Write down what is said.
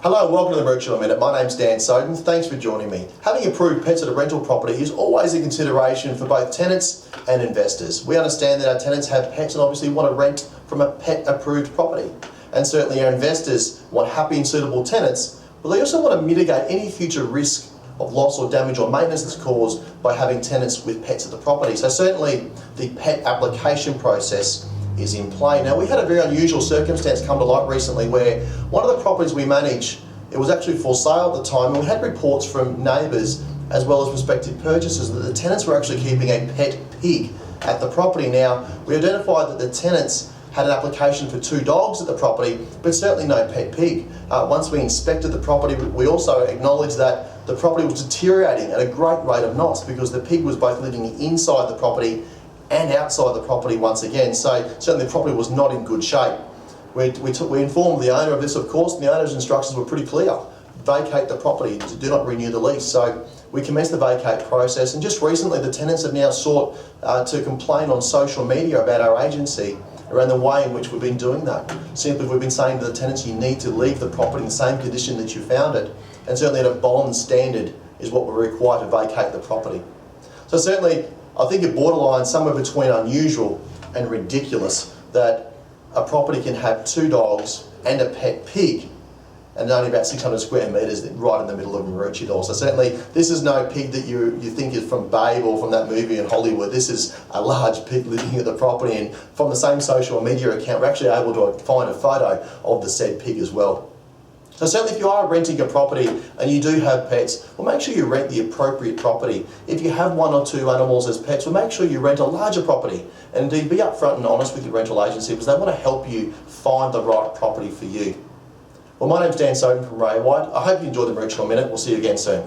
Hello and welcome to the Maroochydore Minute. My name's Dan Sowden. Thanks for joining me. Having approved pets at a rental property is always a consideration for both tenants and investors. We understand that our tenants have pets and obviously want to rent from a pet approved property. And certainly our investors want happy and suitable tenants, but they also want to mitigate any future risk of loss or damage or maintenance that's caused by having tenants with pets at the property. So certainly the pet application process is in play. Now, we had a very unusual circumstance come to light recently where one of the properties we manage, it was actually for sale at the time, and we had reports from neighbours as well as prospective purchasers that the tenants were actually keeping a pet pig at the property. Now, we identified that the tenants had an application for 2 dogs at the property, but certainly no pet pig. Once we inspected the property, we also acknowledged that the property was deteriorating at a great rate of knots because the pig was both living inside the property and outside the property once again. So certainly the property was not in good shape. We informed the owner of this, of course, and the owner's instructions were pretty clear. Vacate the property, do not renew the lease. So we commenced the vacate process, and just recently the tenants have now sought to complain on social media about our agency around the way in which we've been doing that. Simply, we've been saying to the tenants, you need to leave the property in the same condition that you found it, and certainly at a bond standard is what we're required to vacate the property. So certainly, I think it borderline somewhere between unusual and ridiculous that a property can have 2 dogs and a pet pig and only about 600 square metres right in the middle of Maroochydore. So certainly this is no pig that you think is from Babe or from that movie in Hollywood. This is a large pig living at the property, and from the same social media account we're actually able to find a photo of the said pig as well. So certainly if you are renting a property and you do have pets, well, make sure you rent the appropriate property. If you have 1 or 2 animals as pets, well, make sure you rent a larger property. And indeed, be upfront and honest with your rental agency because they want to help you find the right property for you. Well, my name's Dan Sowden from Ray White. I hope you enjoyed the Maroochydore Minute. We'll see you again soon.